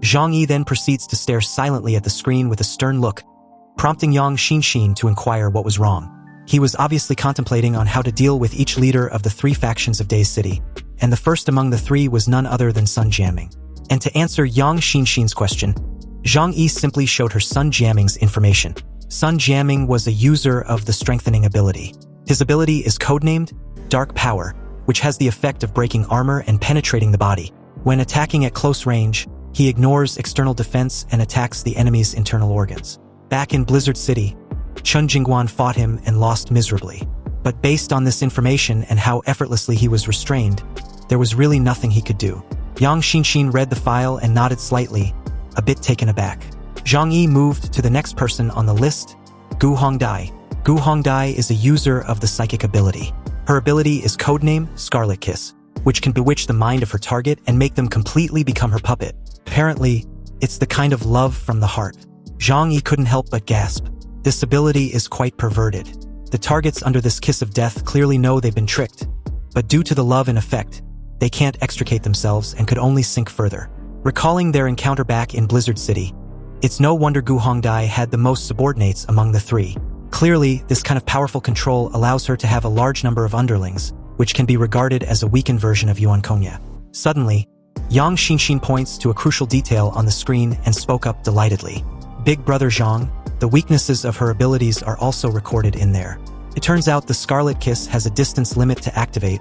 Zhang Yi then proceeds to stare silently at the screen with a stern look, prompting Yang Xinxin to inquire what was wrong. He was obviously contemplating on how to deal with each leader of the three factions of Days City, and the first among the three was none other than Sun Jiaming. And to answer Yang Xinxin's question, Zhang Yi simply showed her Sun Jiaming's information. Sun Jiaming was a user of the strengthening ability. His ability is codenamed Dark Power, which has the effect of breaking armor and penetrating the body. When attacking at close range, he ignores external defense and attacks the enemy's internal organs. Back in Blizzard City, Chun Jingguan fought him and lost miserably. But based on this information and how effortlessly he was restrained, there was really nothing he could do. Yang Xinxin read the file and nodded slightly, a bit taken aback. Zhang Yi moved to the next person on the list, Gu Hongdai. Gu Hongdai is a user of the psychic ability. Her ability is codename Scarlet Kiss, which can bewitch the mind of her target and make them completely become her puppet. Apparently, it's the kind of love from the heart. Zhang Yi couldn't help but gasp. This ability is quite perverted. The targets under this kiss of death clearly know they've been tricked, but due to the love and effect, they can't extricate themselves and could only sink further. Recalling their encounter back in Blizzard City, it's no wonder Gu Hongdai had the most subordinates among the three. Clearly, this kind of powerful control allows her to have a large number of underlings, which can be regarded as a weakened version of Yuan Konya. Suddenly, Yang Xinxin points to a crucial detail on the screen and spoke up delightedly. Big brother Zhang, the weaknesses of her abilities are also recorded in there. It turns out the Scarlet Kiss has a distance limit to activate,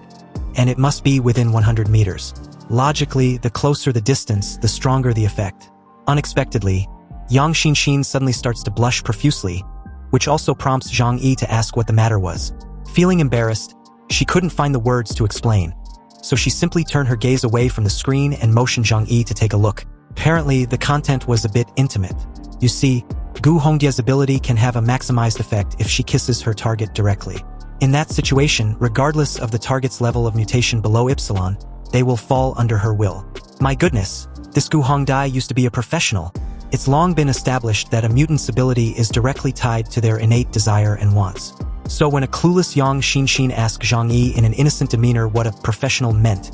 and it must be within 100 meters. Logically, the closer the distance, the stronger the effect. Unexpectedly, Yang Xinxin suddenly starts to blush profusely, which also prompts Zhang Yi to ask what the matter was. Feeling embarrassed, she couldn't find the words to explain, so she simply turned her gaze away from the screen and motioned Zhang Yi to take a look. Apparently, the content was a bit intimate. You see, Gu Hongdia's ability can have a maximized effect if she kisses her target directly. In that situation, regardless of the target's level of mutation below Epsilon, they will fall under her will. My goodness, this Gu Hongdai used to be a professional. It's long been established that a mutant's ability is directly tied to their innate desire and wants. So when a clueless Yang Xinxin asked Zhang Yi in an innocent demeanor what a professional meant,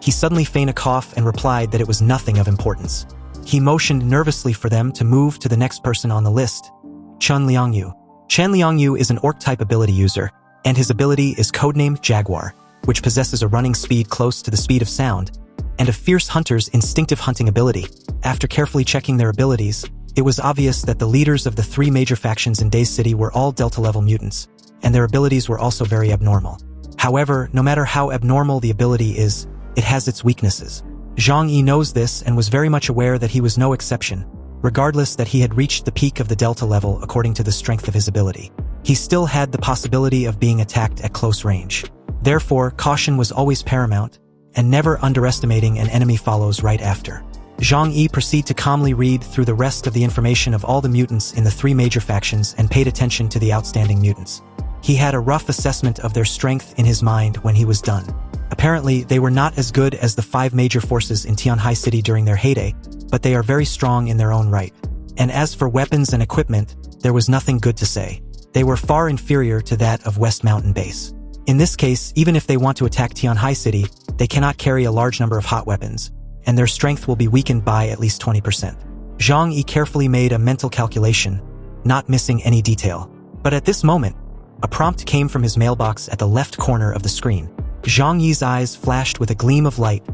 he suddenly feigned a cough and replied that it was nothing of importance. He motioned nervously for them to move to the next person on the list, Chen Liangyu. Chen Liangyu is an orc-type ability user, and his ability is codenamed Jaguar, which possesses a running speed close to the speed of sound, and a fierce hunter's instinctive hunting ability. After carefully checking their abilities, it was obvious that the leaders of the three major factions in Days City were all Delta-level mutants, and their abilities were also very abnormal. However, no matter how abnormal the ability is, it has its weaknesses. Zhang Yi knows this and was very much aware that he was no exception, regardless that he had reached the peak of the Delta level according to the strength of his ability. He still had the possibility of being attacked at close range. Therefore, caution was always paramount, and never underestimating an enemy follows right after. Zhang Yi proceeded to calmly read through the rest of the information of all the mutants in the three major factions and paid attention to the outstanding mutants. He had a rough assessment of their strength in his mind when he was done. Apparently, they were not as good as the five major forces in Tianhai City during their heyday, but they are very strong in their own right. And as for weapons and equipment, there was nothing good to say. They were far inferior to that of West Mountain Base. In this case, even if they want to attack Tianhai City, they cannot carry a large number of hot weapons, and their strength will be weakened by at least 20%. Zhang Yi carefully made a mental calculation, not missing any detail. But at this moment, a prompt came from his mailbox at the left corner of the screen. Zhang Yi's eyes flashed with a gleam of light,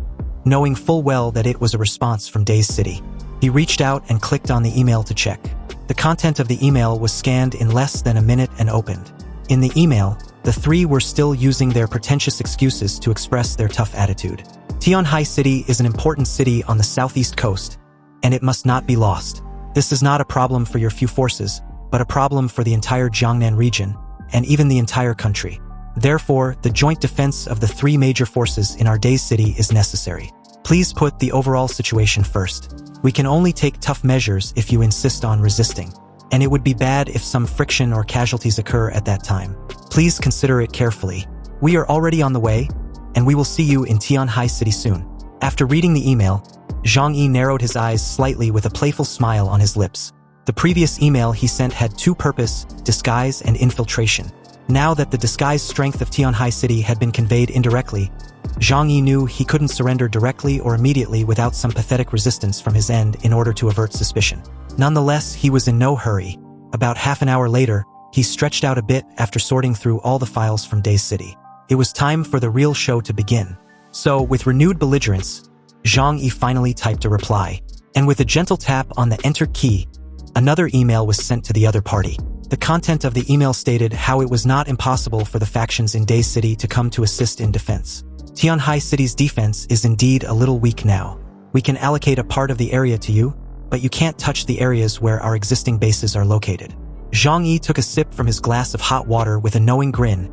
knowing full well that it was a response from Days City. He reached out and clicked on the email to check. The content of the email was scanned in less than a minute and opened. In the email, the three were still using their pretentious excuses to express their tough attitude. Tianhai City is an important city on the southeast coast, and it must not be lost. This is not a problem for your few forces, but a problem for the entire Jiangnan region, and even the entire country. Therefore, the joint defense of the three major forces in our Days City is necessary. Please put the overall situation first. We can only take tough measures if you insist on resisting, and it would be bad if some friction or casualties occur at that time. Please consider it carefully. We are already on the way, and we will see you in Tianhai City soon. After reading the email, Zhang Yi narrowed his eyes slightly with a playful smile on his lips. The previous email he sent had two purposes: disguise and infiltration. Now that the disguise strength of Tianhai City had been conveyed indirectly, Zhang Yi knew he couldn't surrender directly or immediately without some pathetic resistance from his end in order to avert suspicion. Nonetheless, he was in no hurry. About half an hour later, he stretched out a bit after sorting through all the files from Days City. It was time for the real show to begin. So, with renewed belligerence, Zhang Yi finally typed a reply. And with a gentle tap on the enter key, another email was sent to the other party. The content of the email stated how it was not impossible for the factions in Days City to come to assist in defense. Tianhai City's defense is indeed a little weak now. We can allocate a part of the area to you, but you can't touch the areas where our existing bases are located. Zhang Yi took a sip from his glass of hot water with a knowing grin,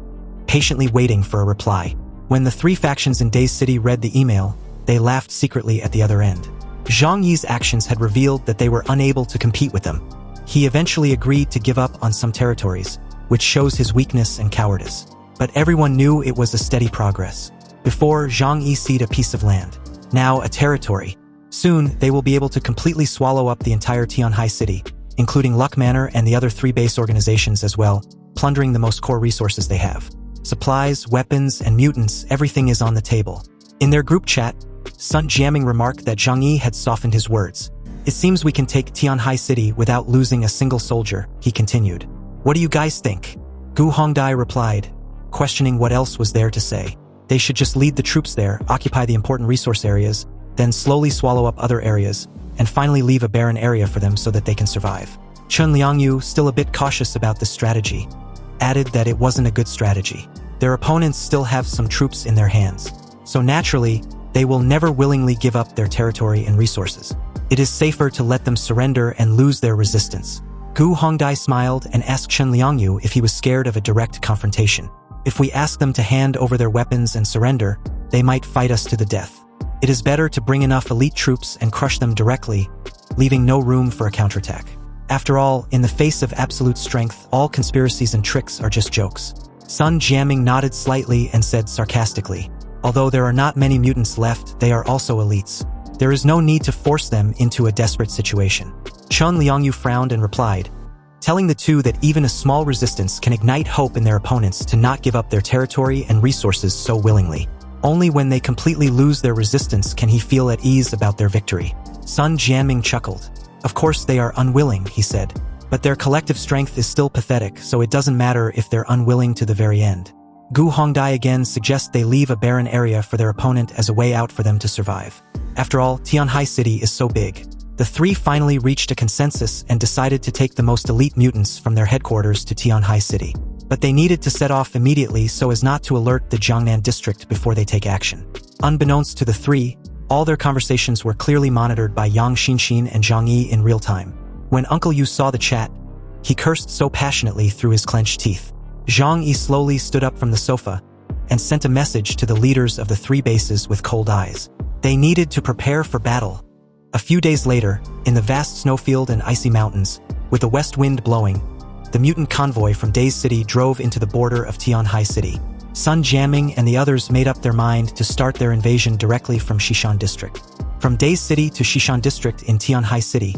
patiently waiting for a reply. When the three factions in Days City read the email, they laughed secretly at the other end. Zhang Yi's actions had revealed that they were unable to compete with them. He eventually agreed to give up on some territories, which shows his weakness and cowardice. But everyone knew it was a steady progress. Before, Zhang Yi ceded a piece of land. Now a territory. Soon, they will be able to completely swallow up the entire Tianhai City, including Luck Manor and the other three base organizations as well, plundering the most core resources they have. Supplies, weapons, and mutants, everything is on the table. In their group chat, Sun Jiaming remarked that Zhang Yi had softened his words. It seems we can take Tianhai City without losing a single soldier, he continued. What do you guys think? Gu Hongdai replied, questioning what else was there to say. They should just lead the troops there, occupy the important resource areas, then slowly swallow up other areas, and finally leave a barren area for them so that they can survive. Chun Liangyu, still a bit cautious about this strategy, added that it wasn't a good strategy. Their opponents still have some troops in their hands, so naturally, they will never willingly give up their territory and resources. It is safer to let them surrender and lose their resistance. Gu Hongdai smiled and asked Chun Liangyu if he was scared of a direct confrontation. If we ask them to hand over their weapons and surrender, they might fight us to the death. It is better to bring enough elite troops and crush them directly, leaving no room for a counterattack. After all, in the face of absolute strength, all conspiracies and tricks are just jokes. Sun Jiaming nodded slightly and said sarcastically, although there are not many mutants left, they are also elites. There is no need to force them into a desperate situation. Chun Liangyu frowned and replied, telling the two that even a small resistance can ignite hope in their opponents to not give up their territory and resources so willingly. Only when they completely lose their resistance can he feel at ease about their victory. Sun Jiaming chuckled. Of course they are unwilling, he said, but their collective strength is still pathetic, so it doesn't matter if they're unwilling to the very end. Gu Hongdai again suggests they leave a barren area for their opponent as a way out for them to survive. After all, Tianhai City is so big. The three finally reached a consensus and decided to take the most elite mutants from their headquarters to Tianhai City. But they needed to set off immediately so as not to alert the Jiangnan district before they take action. Unbeknownst to the three, all their conversations were clearly monitored by Yang Xinxin and Zhang Yi in real time. When Uncle Yu saw the chat, he cursed so passionately through his clenched teeth. Zhang Yi slowly stood up from the sofa and sent a message to the leaders of the three bases with cold eyes. They needed to prepare for battle. A few days later, in the vast snowfield and icy mountains, with the west wind blowing, the mutant convoy from Days City drove into the border of Tianhai City. Sun Jiaming and the others made up their mind to start their invasion directly from Xishan District. From Days City to Xishan District in Tianhai City,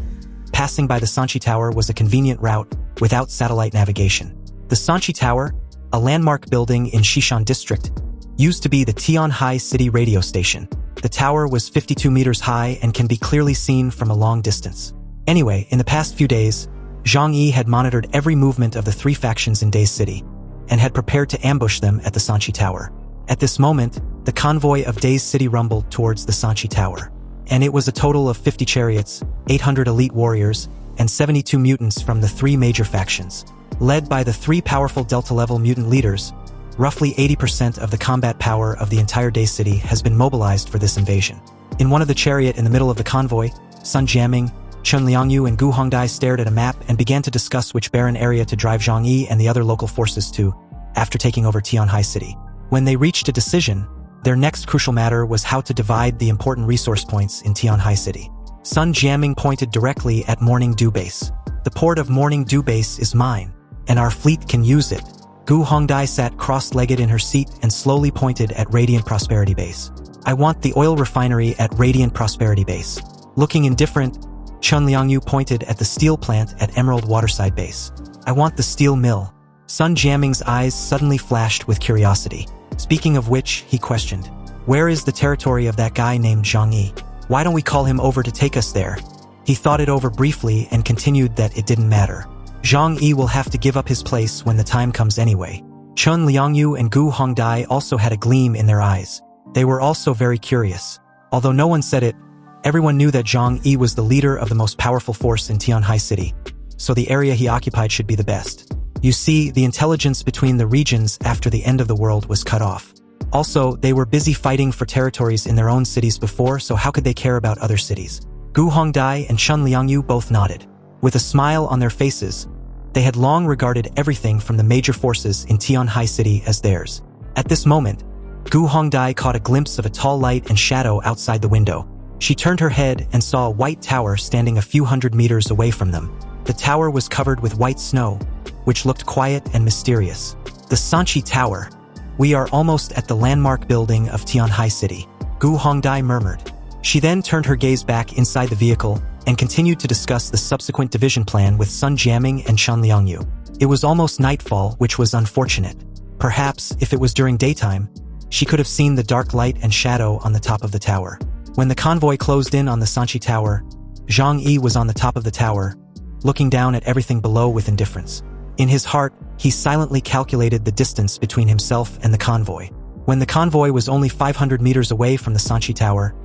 passing by the Sanchi Tower was a convenient route without satellite navigation. The Sanchi Tower, a landmark building in Xishan District, used to be the Tianhai City radio station. The tower was 52 meters high and can be clearly seen from a long distance. Anyway, in the past few days, Zhang Yi had monitored every movement of the three factions in Days City, and had prepared to ambush them at the Sanchi Tower. At this moment, the convoy of Days City rumbled towards the Sanchi Tower, and it was a total of 50 chariots, 800 elite warriors, and 72 mutants from the three major factions. Led by the three powerful Delta-level mutant leaders, roughly 80% of the combat power of the entire Days City has been mobilized for this invasion. In one of the chariot in the middle of the convoy, Sun Jiaming, Chun Liangyu and Gu Hongdai stared at a map and began to discuss which barren area to drive Zhang Yi and the other local forces to after taking over Tianhai City. When they reached a decision, their next crucial matter was how to divide the important resource points in Tianhai City. Sun Jiaming pointed directly at Morning Dew Base. The port of Morning Dew Base is mine, and our fleet can use it. Gu Hongdai sat cross-legged in her seat and slowly pointed at Radiant Prosperity Base. I want the oil refinery at Radiant Prosperity Base. Looking indifferent, Chun Liangyu pointed at the steel plant at Emerald Waterside Base. I want the steel mill. Sun Jiaming's eyes suddenly flashed with curiosity. Speaking of which, he questioned, Where is the territory of that guy named Zhang Yi? Why don't we call him over to take us there? He thought it over briefly and continued that it didn't matter. Zhang Yi will have to give up his place when the time comes anyway. Chun Liangyu and Gu Hongdai also had a gleam in their eyes. They were also very curious. Although no one said it, everyone knew that Zhang Yi was the leader of the most powerful force in Tianhai City, so the area he occupied should be the best. You see, the intelligence between the regions after the end of the world was cut off. Also, they were busy fighting for territories in their own cities before, so how could they care about other cities? Gu Hongdai and Chun Liangyu both nodded. With a smile on their faces, they had long regarded everything from the major forces in Tianhai City as theirs. At this moment, Gu Hongdai caught a glimpse of a tall light and shadow outside the window. She turned her head and saw a white tower standing a few hundred meters away from them. The tower was covered with white snow, which looked quiet and mysterious. The Sanchi Tower. We are almost at the landmark building of Tianhai City, Gu Hongdai murmured. She then turned her gaze back inside the vehicle and continued to discuss the subsequent division plan with Sun Jiaming and Chun Liangyu. It was almost nightfall, which was unfortunate. Perhaps, if it was during daytime, she could have seen the dark light and shadow on the top of the tower. When the convoy closed in on the Sanchi Tower, Zhang Yi was on the top of the tower, looking down at everything below with indifference. In his heart, he silently calculated the distance between himself and the convoy. When the convoy was only 500 meters away from the Sanchi Tower,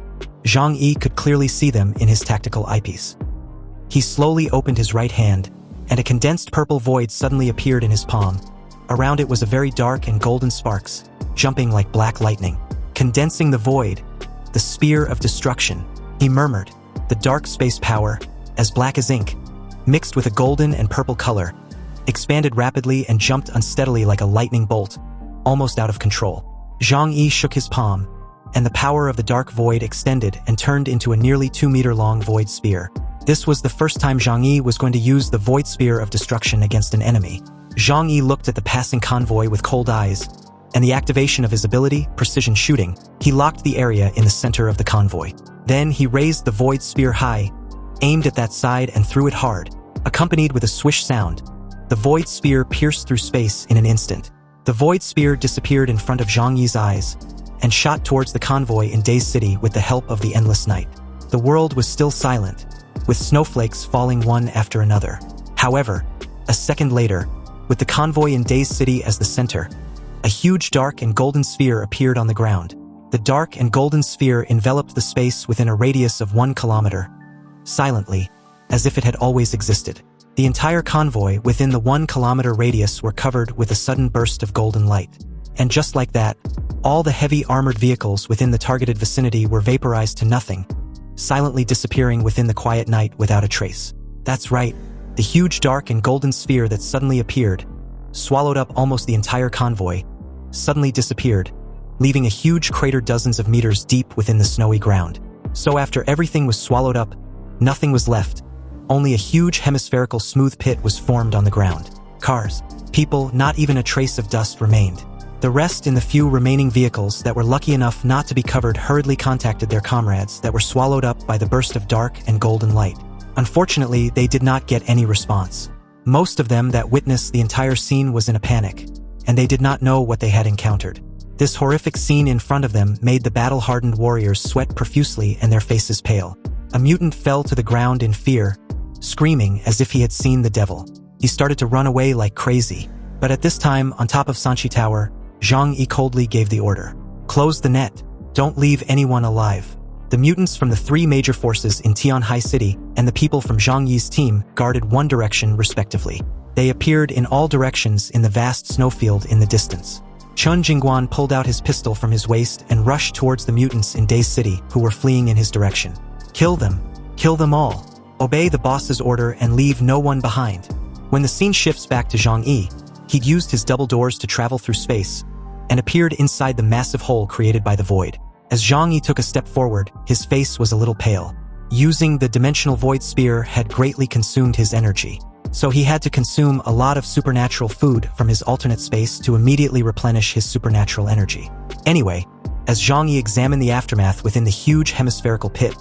Zhang Yi could clearly see them in his tactical eyepiece. He slowly opened his right hand, and a condensed purple void suddenly appeared in his palm. Around it was a very dark and golden sparks, jumping like black lightning. Condensing the void, the spear of destruction, he murmured. The dark space power, as black as ink, mixed with a golden and purple color, expanded rapidly and jumped unsteadily like a lightning bolt, almost out of control. Zhang Yi shook his palm, and the power of the dark void extended and turned into a nearly 2-meter-long void spear. This was the first time Zhang Yi was going to use the void spear of destruction against an enemy. Zhang Yi looked at the passing convoy with cold eyes, and the activation of his ability, precision shooting, he locked the area in the center of the convoy. Then he raised the void spear high, aimed at that side and threw it hard. Accompanied with a swish sound, the void spear pierced through space in an instant. The void spear disappeared in front of Zhang Yi's eyes, and shot towards the convoy in Days City with the help of the endless night. The world was still silent, with snowflakes falling one after another. However, a second later, with the convoy in Days City as the center, a huge dark and golden sphere appeared on the ground. The dark and golden sphere enveloped the space within a radius of 1 kilometer, silently, as if it had always existed. The entire convoy within the 1 kilometer radius were covered with a sudden burst of golden light. And just like that, all the heavy armored vehicles within the targeted vicinity were vaporized to nothing, silently disappearing within the quiet night without a trace. That's right, the huge dark and golden sphere that suddenly appeared, swallowed up almost the entire convoy, suddenly disappeared, leaving a huge crater dozens of meters deep within the snowy ground. So after everything was swallowed up, nothing was left. Only a huge hemispherical smooth pit was formed on the ground. Cars, people, not even a trace of dust remained. The rest in the few remaining vehicles that were lucky enough not to be covered hurriedly contacted their comrades that were swallowed up by the burst of dark and golden light. Unfortunately, they did not get any response. Most of them that witnessed the entire scene was in a panic, and they did not know what they had encountered. This horrific scene in front of them made the battle-hardened warriors sweat profusely and their faces pale. A mutant fell to the ground in fear, screaming as if he had seen the devil. He started to run away like crazy. But at this time, on top of Sanchi Tower, Zhang Yi coldly gave the order. Close the net. Don't leave anyone alive. The mutants from the 3 major forces in Tianhai City and the people from Zhang Yi's team guarded one direction respectively. They appeared in all directions in the vast snowfield in the distance. Chun Jingguan pulled out his pistol from his waist and rushed towards the mutants in Days City who were fleeing in his direction. Kill them. Kill them all. Obey the boss's order and leave no one behind. When the scene shifts back to Zhang Yi, he'd used his double doors to travel through space and appeared inside the massive hole created by the void. As Zhang Yi took a step forward, his face was a little pale. Using the dimensional void spear had greatly consumed his energy, so he had to consume a lot of supernatural food from his alternate space to immediately replenish his supernatural energy. Anyway, as Zhang Yi examined the aftermath within the huge hemispherical pit,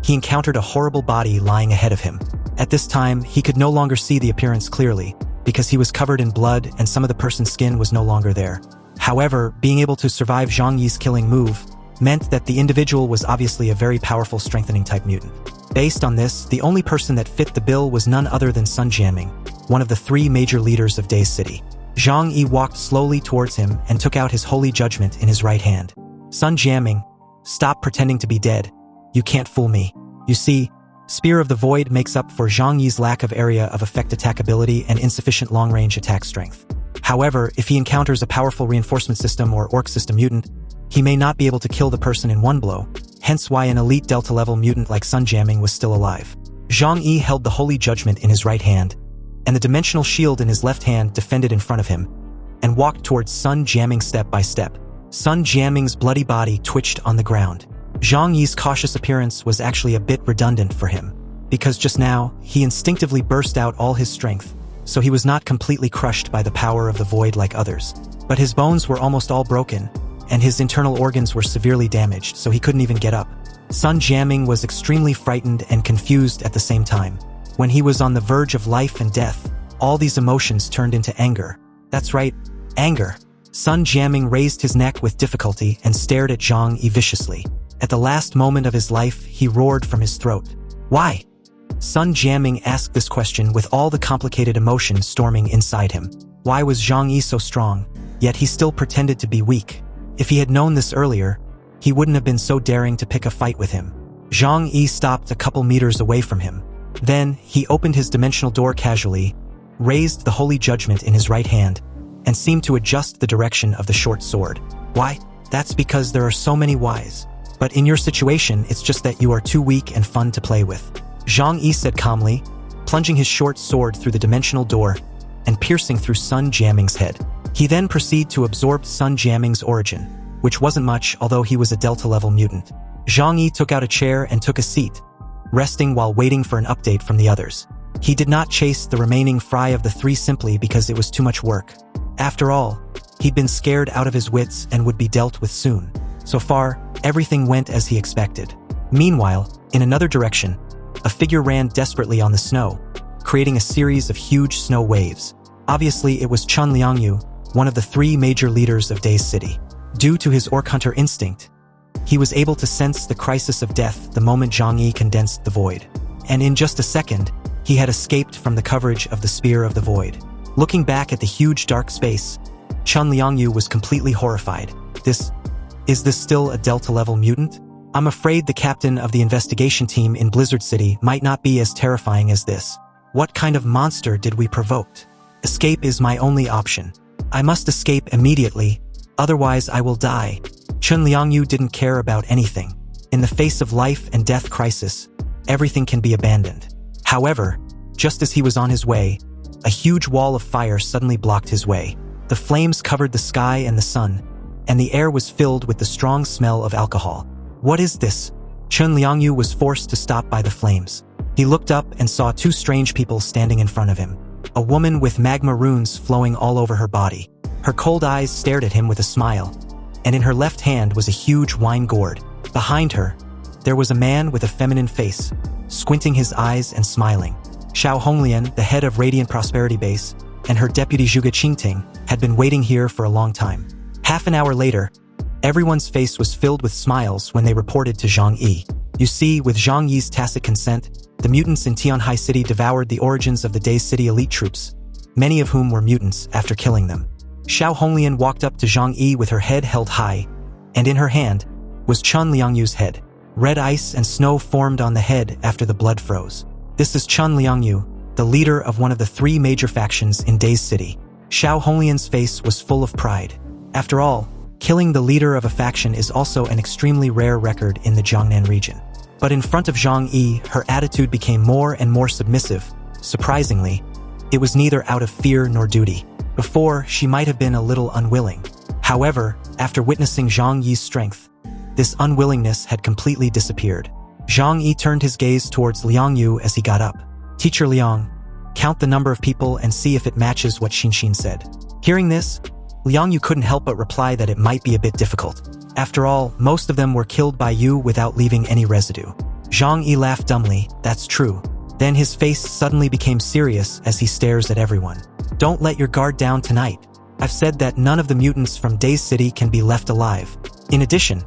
he encountered a horrible body lying ahead of him. At this time, he could no longer see the appearance clearly, because he was covered in blood and some of the person's skin was no longer there. However, being able to survive Zhang Yi's killing move, meant that the individual was obviously a very powerful strengthening type mutant. Based on this, the only person that fit the bill was none other than Sun Jiaming, one of the 3 major leaders of Days City. Zhang Yi walked slowly towards him and took out his holy judgment in his right hand. Sun Jiaming, stop pretending to be dead. You can't fool me. You see, Spear of the Void makes up for Zhang Yi's lack of area of effect attack ability and insufficient long-range attack strength. However, if he encounters a powerful reinforcement system or orc system mutant, he may not be able to kill the person in one blow, hence why an elite Delta-level mutant like Sun Jiaming was still alive. Zhang Yi held the Holy Judgment in his right hand, and the dimensional shield in his left hand defended in front of him, and walked towards Sun Jiaming step by step. Sun Jiaming's bloody body twitched on the ground. Zhang Yi's cautious appearance was actually a bit redundant for him, because just now, he instinctively burst out all his strength, so he was not completely crushed by the power of the void like others. But his bones were almost all broken, and his internal organs were severely damaged, so he couldn't even get up. Sun Jiaming was extremely frightened and confused at the same time. When he was on the verge of life and death, all these emotions turned into anger. That's right, anger. Sun Jiaming raised his neck with difficulty and stared at Zhang Yi viciously. At the last moment of his life, he roared from his throat. Why? Sun Jiaming asked this question with all the complicated emotions storming inside him. Why was Zhang Yi so strong, yet he still pretended to be weak? If he had known this earlier, he wouldn't have been so daring to pick a fight with him. Zhang Yi stopped a couple meters away from him. Then, he opened his dimensional door casually, raised the Holy Judgment in his right hand, and seemed to adjust the direction of the short sword. Why? That's because there are so many whys. But in your situation, it's just that you are too weak and fun to play with. Zhang Yi said calmly, plunging his short sword through the dimensional door and piercing through Sun Jiaming's head. He then proceeded to absorb Sun Jiaming's origin, which wasn't much, although he was a Delta-level mutant. Zhang Yi took out a chair and took a seat, resting while waiting for an update from the others. He did not chase the remaining fry of the 3 simply because it was too much work. After all, he'd been scared out of his wits and would be dealt with soon. So far, everything went as he expected. Meanwhile, in another direction, a figure ran desperately on the snow, creating a series of huge snow waves. Obviously, it was Chun Liangyu, one of the 3 major leaders of Days City. Due to his orc hunter instinct, he was able to sense the crisis of death the moment Zhang Yi condensed the void. And in just a second, he had escaped from the coverage of the Spear of the Void. Looking back at the huge dark space, Chun Liangyu was completely horrified. Is this still a Delta-level mutant? I'm afraid the captain of the investigation team in Blizzard City might not be as terrifying as this. What kind of monster did we provoke? Escape is my only option. I must escape immediately, otherwise I will die. Chun Liangyu didn't care about anything. In the face of life and death crisis, everything can be abandoned. However, just as he was on his way, a huge wall of fire suddenly blocked his way. The flames covered the sky and the sun, and the air was filled with the strong smell of alcohol. What is this? Chun Liangyu was forced to stop by the flames. He looked up and saw 2 strange people standing in front of him. A woman with magma runes flowing all over her body. Her cold eyes stared at him with a smile, and in her left hand was a huge wine gourd. Behind her, there was a man with a feminine face, squinting his eyes and smiling. Xiao Honglian, the head of Radiant Prosperity Base, and her deputy Zhuge Qingting had been waiting here for a long time. Half an hour later, everyone's face was filled with smiles when they reported to Zhang Yi. You see, with Zhang Yi's tacit consent, the mutants in Tianhai City devoured the origins of the Days City elite troops, many of whom were mutants after killing them. Xiao Honglian walked up to Zhang Yi with her head held high, and in her hand was Chun Liangyu's head. Red ice and snow formed on the head after the blood froze. This is Chun Liangyu, the leader of one of the 3 major factions in Days City. Xiao Honglian's face was full of pride. After all, killing the leader of a faction is also an extremely rare record in the Jiangnan region. But in front of Zhang Yi, her attitude became more and more submissive. Surprisingly, it was neither out of fear nor duty. Before, she might have been a little unwilling. However, after witnessing Zhang Yi's strength, this unwillingness had completely disappeared. Zhang Yi turned his gaze towards Liangyu as he got up. Teacher Liang, count the number of people and see if it matches what Xinxin said. Hearing this, Liangyu couldn't help but reply that it might be a bit difficult. After all, most of them were killed by you without leaving any residue. Zhang Yi laughed dumbly. That's true. Then his face suddenly became serious as he stares at everyone. Don't let your guard down tonight. I've said that none of the mutants from Days City can be left alive. In addition,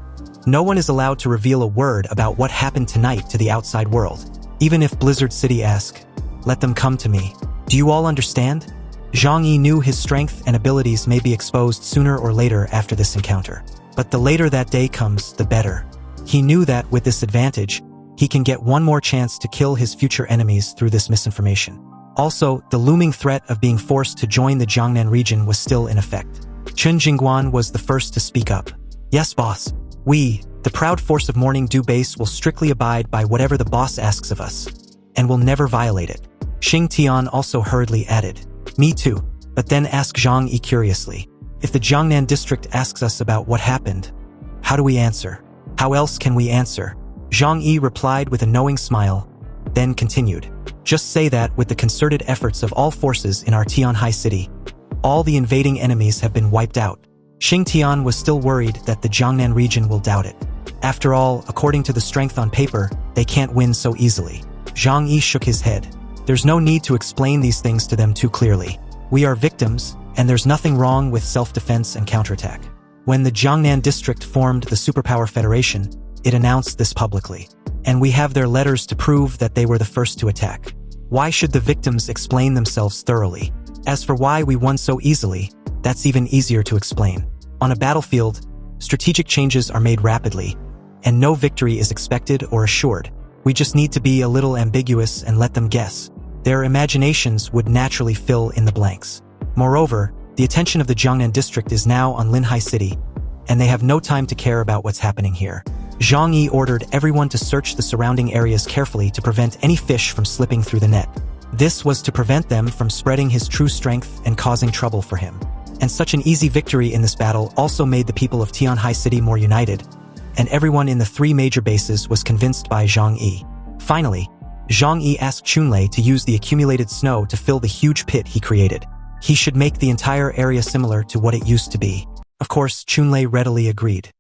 No one is allowed to reveal a word about what happened tonight to the outside world. Even if Blizzard City ask, let them come to me. Do you all understand? Zhang Yi knew his strength and abilities may be exposed sooner or later after this encounter. But the later that day comes, the better. He knew that with this advantage, he can get one more chance to kill his future enemies through this misinformation. Also, the looming threat of being forced to join the Jiangnan region was still in effect. Chen Jingguan was the first to speak up. Yes, boss. We, the proud force of Morning Dew Base, will strictly abide by whatever the boss asks of us, and will never violate it. Xing Tian also hurriedly added, me too, but then asked Zhang Yi curiously, if the Jiangnan district asks us about what happened, how do we answer? How else can we answer? Zhang Yi replied with a knowing smile, then continued, just say that with the concerted efforts of all forces in our Tianhai city, all the invading enemies have been wiped out. Xing Tian was still worried that the Jiangnan region will doubt it. After all, according to the strength on paper, they can't win so easily. Zhang Yi shook his head. There's no need to explain these things to them too clearly. We are victims, and there's nothing wrong with self-defense and counterattack. When the Jiangnan district formed the Superpower Federation, it announced this publicly. And we have their letters to prove that they were the first to attack. Why should the victims explain themselves thoroughly? As for why we won so easily, that's even easier to explain. On a battlefield, strategic changes are made rapidly, and no victory is expected or assured. We just need to be a little ambiguous and let them guess. Their imaginations would naturally fill in the blanks. Moreover, the attention of the Jiangnan district is now on Linhai City, and they have no time to care about what's happening here. Zhang Yi ordered everyone to search the surrounding areas carefully to prevent any fish from slipping through the net. This was to prevent them from spreading his true strength and causing trouble for him. And such an easy victory in this battle also made the people of Tianhai City more united, and everyone in the three major bases was convinced by Zhang Yi. Finally, Zhang Yi asked Chunlei to use the accumulated snow to fill the huge pit he created. He should make the entire area similar to what it used to be. Of course, Chunlei readily agreed.